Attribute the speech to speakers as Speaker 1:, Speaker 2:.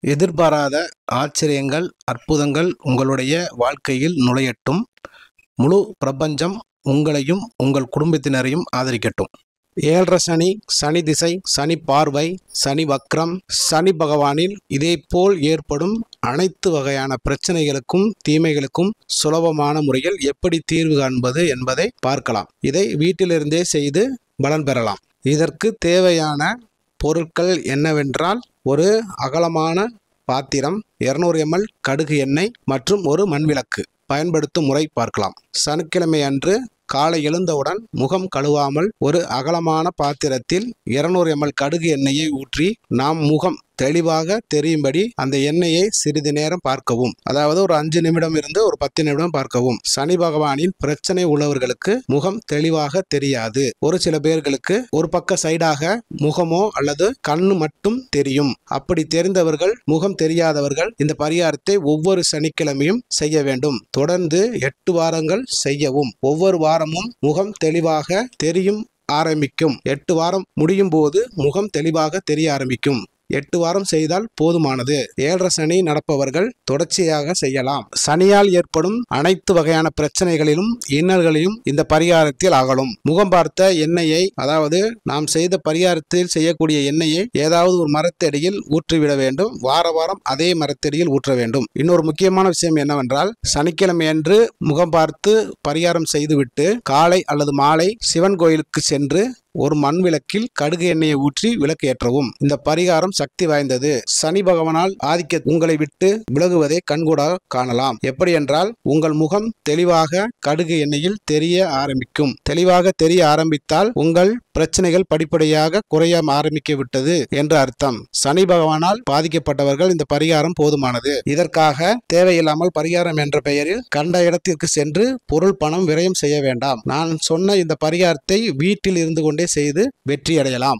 Speaker 1: எதிர்பாராத ஆச்சரியங்கள், அற்புதங்கள் உங்களுடைய வாழ்க்கையில் நுழையட்டும். முழு பிரபஞ்சம் உங்களையும் உங்கள் குடும்பத்தினரையும் ஆதரிக்கட்டும். 7.5 சனி, சனி திசை, சனி பார்வை, சனி வக்ரம், சனி பகவானில் இதேபோல் ஏற்படும் அனைத்து வகையான பிரச்சனைகளுக்கும் தீமைகளுக்கும் சுலபமான முறையில் எப்படி தீர்வு காண்பது என்பதை பார்க்கலாம். இதை வீட்டிலிருந்தே செய்து பலன் பெறலாம். இதற்கு தேவையான பொருட்கள் என்னவென்றால், ஒரு அகலமான பாத்திரம், 200 ml கடுகு எண்ணெய் மற்றும் ஒரு மண்விளக்கு. பயன்படுத்தும் முறை பார்க்கலாம். சனிக்கிழமை அன்று காலை எழுந்தவுடன் முகம் கழுவாமல் ஒரு அகலமான பாத்திரத்தில் 200 ml கடுகு எண்ணெயை ஊற்றி நாம் முகம் தெளிவாக தெரியும்படி அந்த எண்ணெயை சிறிது நேரம் பார்க்கவும். அதாவது ஒரு 5 நிமிடம் இருந்து ஒரு 10 நிமிடம் பார்க்கவும். சனி பகவானின் பிரச்சனை உள்ளவர்களுக்கு முகம் தெளிவாக தெரியாது. ஒரு சில பேர்களுக்கு ஒரு பக்க சைடாக முகமோ அல்லது கண்ணு மட்டும் தெரியும். அப்படி தெரிந்தவர்கள், முகம் தெரியாதவர்கள் இந்த பரிகாரத்தை ஒவ்வொரு சனிக்கிழமையும் செய்ய வேண்டும். தொடர்ந்து 8 வாரங்கள் செய்யவும். ஒவ்வொரு வாரமும் முகம் தெளிவாக தெரியும் ஆரம்பிக்கும். 8 வாரம் முடியும் போது முகம் தெளிவாக தெரிய ஆரம்பிக்கும். 8 வாரம் செய்தால் போதுமானது. 7.5 சனி நடப்பவர்கள் தொடர்ச்சியாக செய்யலாம். சனியால் ஏற்படும் அனைத்து வகையான பிரச்சனைகளிலும் இன்னல்களையும் இந்த பரிகாரத்தில் அகலும். முகம் பார்த்த எண்ணெயை, அதாவது நாம் செய்த பரிகாரத்தில் செய்யக்கூடிய எண்ணெயை ஏதாவது ஒரு மரத்தடியில் ஊற்றிவிட வேண்டும். வாரம் அதே மரத்தடியில் ஊற்ற வேண்டும். இன்னொரு முக்கியமான விஷயம் என்னவென்றால், சனிக்கிழமை அன்று முகம் பார்த்து பரிகாரம் செய்துவிட்டு காலை அல்லது மாலை சிவன் கோயிலுக்கு சென்று ஒரு மண் விளக்கில் கடுகு எண்ணெயை ஊற்றி விளக்கு ஏற்றவும். இந்த பரிகாரம் சக்தி வாய்ந்தது. சனி பகவானால் ஆதிக்க உங்களை விட்டு விலகுவதை கண்கூடாக காணலாம். எப்படி என்றால், உங்கள் முகம் தெளிவாக கடுகு எண்ணெயில் தெரிய ஆரம்பிக்கும். தெளிவாக தெரிய ஆரம்பித்தால் உங்கள் பிரச்சனைகள் படிப்படியாக குறைய ஆரம்பிக்க விட்டது என்று அர்த்தம். சனி பகவானால் பாதிக்கப்பட்டவர்கள் இந்த பரிகாரம் போதுமானது. இதற்காக தேவையில்லாமல் பரிகாரம் என்ற பெயரில் கண்ட இடத்திற்கு சென்று பொருள் பணம் விரயம் செய்ய வேண்டாம். நான் சொன்ன இந்த பரிகாரத்தை வீட்டில் இருந்து கொண்டே செய்து வெற்றி அடையலாம்.